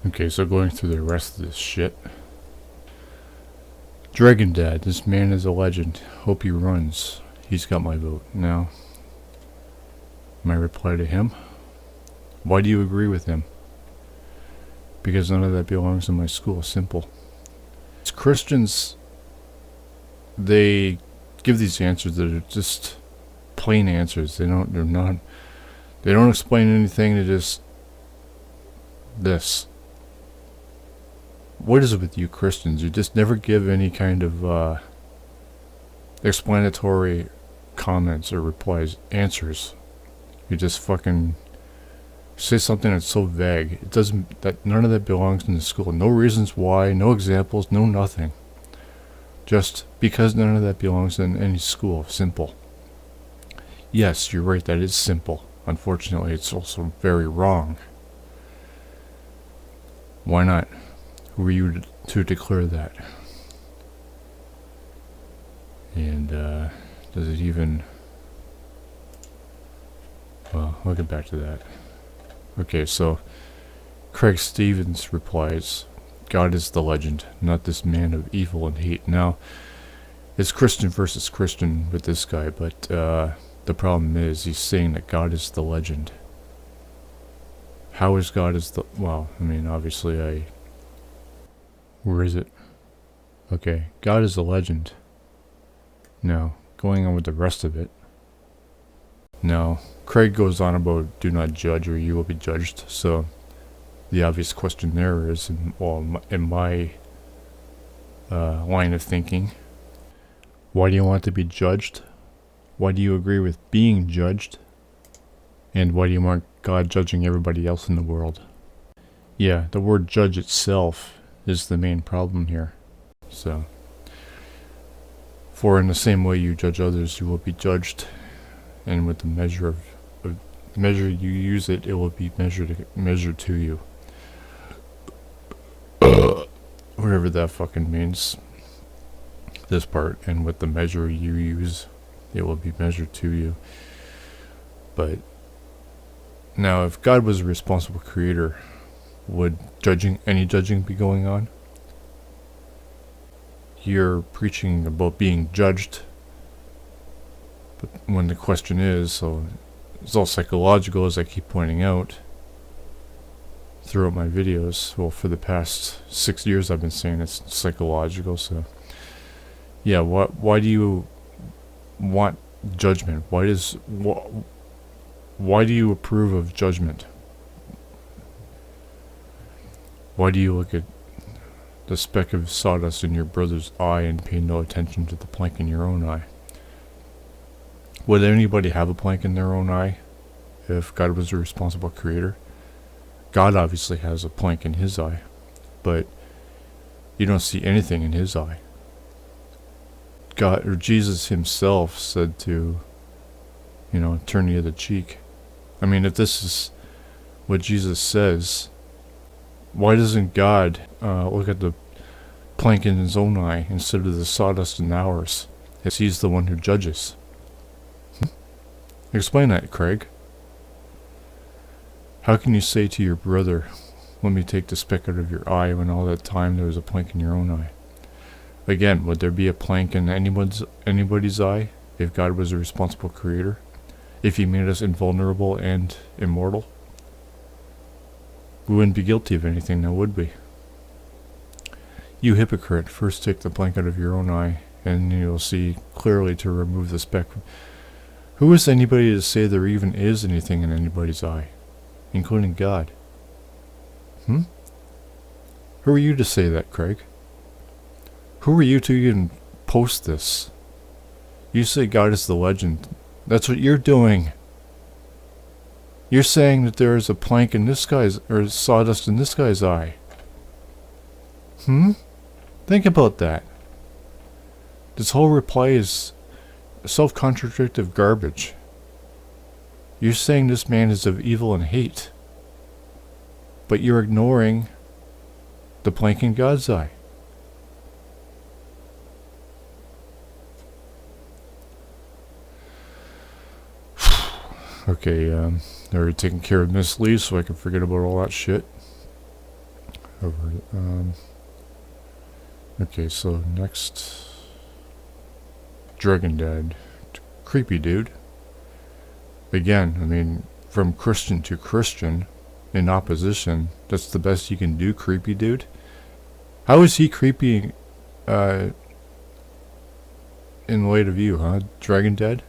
Okay, so going through the rest of this shit. Dragon Dad, this man is a legend. Hope he runs. He's got my vote. Now, my reply to him. Why do you agree with him? Because none of that belongs in my school. Simple. As Christians, they give these answers that are just plain answers. They don't explain anything. They just this. What is it with you Christians? You just never give any kind of explanatory comments or replies, answers. You just fucking say something that's so vague. It doesn't. That none of that belongs in the school. No reasons why. No examples. No nothing. Just because none of that belongs in any school. Simple. Yes, you're right. That is simple. Unfortunately, it's also very wrong. Why not? Who are you to declare that? And does it even... Well, I'll get back to that. Okay, so Craig Stevens replies, God is the legend, not this man of evil and hate. Now, it's Christian versus Christian with this guy, but the problem is he's saying that God is the legend. How is God is the... Well, I mean, obviously Where is it? Okay, God is the legend. Now, going on with the rest of it. Now, Craig goes on about do not judge or you will be judged. So, the obvious question there is, in my line of thinking, why do you want to be judged? Why do you agree with being judged? And why do you want God judging everybody else in the world? Yeah, the word judge itself is the main problem here. So, for in the same way you judge others, you will be judged. And with the measure measure you use it, it will be measured to you. Whatever that fucking means. This part, and with the measure you use, it will be measured to you. But now, if God was a responsible creator, would any judging be going on? You're preaching about being judged. But when the question is, so it's all psychological, as I keep pointing out throughout my videos. Well, for the past 6 years I've been saying it's psychological, so yeah, why do you want judgment? Why do you approve of judgment? Why do you look at the speck of sawdust in your brother's eye and pay no attention to the plank in your own eye? Would anybody have a plank in their own eye if God was a responsible creator? God obviously has a plank in his eye, but you don't see anything in his eye. God, or Jesus himself said to, turn the other cheek. I mean, if this is what Jesus says, why doesn't God look at the plank in his own eye instead of the sawdust in ours, as he's the one who judges? Explain that, Craig. How can you say to your brother, let me take the speck out of your eye, when all that time there was a plank in your own eye? Again, would there be a plank in anybody's eye if God was a responsible creator? If he made us invulnerable and immortal? We wouldn't be guilty of anything now, would we? You hypocrite, first take the plank out of your own eye, and you'll see clearly to remove the speck. Who is anybody to say there even is anything in anybody's eye, including God? Who are you to say that, Craig? Who are you to even post this? You say God is the legend. That's what you're doing. You're saying that there is a plank in this guy's, or sawdust in this guy's eye. Think about that. This whole reply is self-contradictive garbage. You're saying this man is of evil and hate, but you're ignoring the plank in God's eye. Okay, they're taking care of Miss Lee so I can forget about all that shit. covered it. Okay, so next, Dragon Dad, creepy dude. Again, I mean, from Christian to Christian, in opposition, that's the best you can do, creepy dude. How is he creepy, in light of you, huh, Dragon Dad?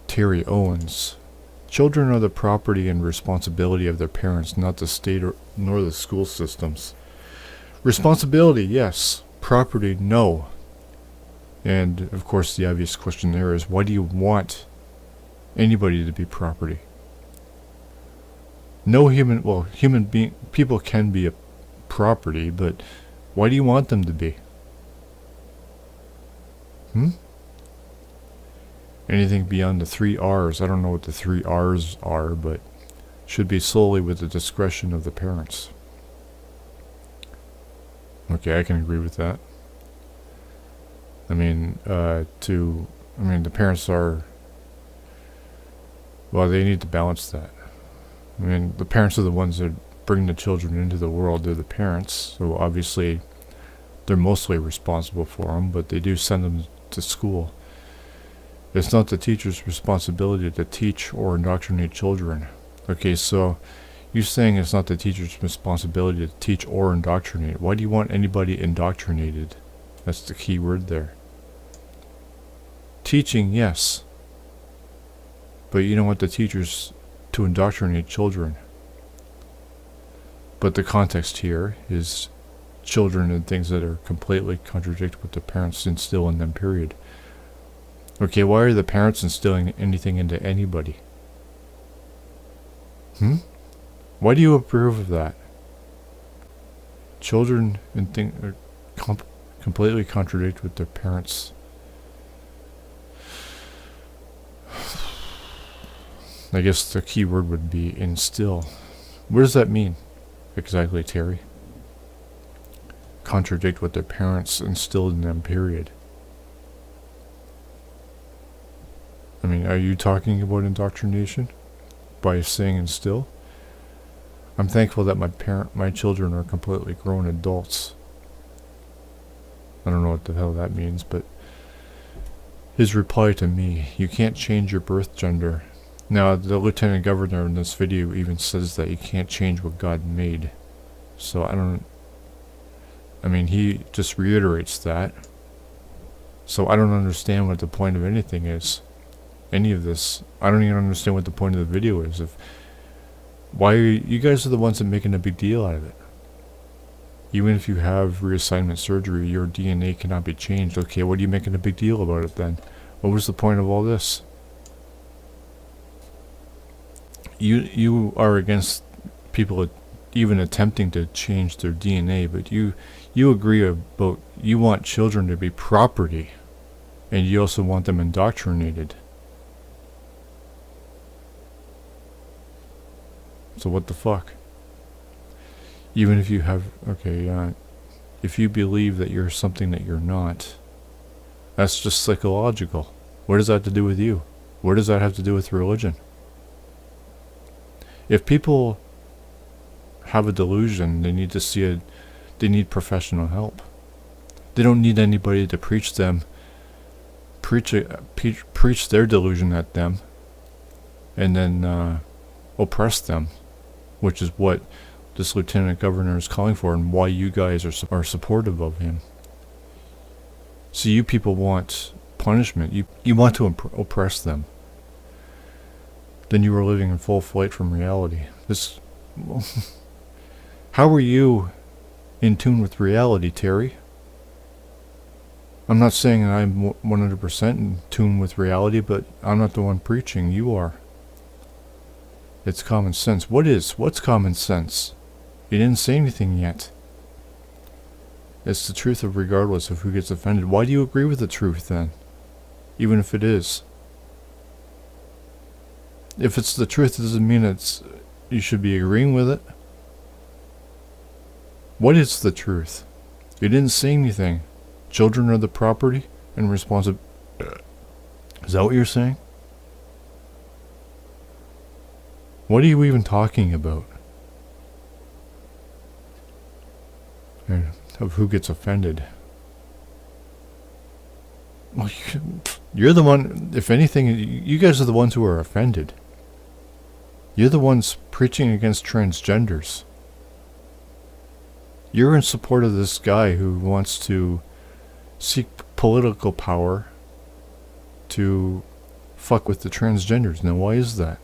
Terry Owens. Children are the property and responsibility of their parents, not the state nor the school systems. Responsibility, yes. Property, no. And, of course, the obvious question there is, why do you want anybody to be property? No people can be a property, but why do you want them to be? Anything beyond the 3 R's, I don't know what the 3 R's are, but should be solely with the discretion of the parents. Okay, I can agree with that. I mean, the parents are, well, they need to balance that. I mean, the parents are the ones that bring the children into the world. They're the parents, so obviously they're mostly responsible for them, but they do send them to school. It's not the teacher's responsibility to teach or indoctrinate children. Okay, so you're saying it's not the teacher's responsibility to teach or indoctrinate. Why do you want anybody indoctrinated? That's the key word there. Teaching, yes. But you don't want the teachers to indoctrinate children. But the context here is children and things that are completely contradict what the parents instill in them, period. Okay, why are the parents instilling anything into anybody? Why do you approve of that? Children and things completely contradict what their parents. I guess the key word would be instill. What does that mean exactly, Terry? Contradict what their parents instilled in them, period. I mean, are you talking about indoctrination by saying instill? I'm thankful that my children are completely grown adults. I don't know what the hell that means, but his reply to me, you can't change your birth gender. Now, the lieutenant governor in this video even says that you can't change what God made. So he just reiterates that. So I don't understand what the point of anything is. Any of this. I don't even understand what the point of the video is. You guys are the ones that are making a big deal out of it. Even if you have reassignment surgery, your DNA cannot be changed. Okay, what are you making a big deal about it then? What was the point of all this? You are against people even attempting to change their DNA, but you agree about, you want children to be property, and you also want them indoctrinated. So what the fuck? Even if you have, if you believe that you're something that you're not, that's just psychological. What does that have to do with you? What does that have to do with religion? If people have a delusion, they need need professional help. They don't need anybody to preach their delusion at them, and then oppress them, which is what this lieutenant governor is calling for, and why you guys are supportive of him. So you people want punishment. You want to oppress them. Then you are living in full flight from reality. How are you in tune with reality, Terry? I'm not saying that I'm 100% in tune with reality, but I'm not the one preaching. You are. It's common sense. What's common sense? You didn't say anything yet. It's the truth regardless of who gets offended. Why do you agree with the truth then? Even if it is. If it's the truth, it doesn't mean you should be agreeing with it. What is the truth? You didn't say anything. Children are the property and responsible. Is that what you're saying? What are you even talking about? And of who gets offended? Well, you're the one, if anything, you guys are the ones who are offended. You're the ones preaching against transgenders. You're in support of this guy who wants to seek political power to fuck with the transgenders. Now, why is that?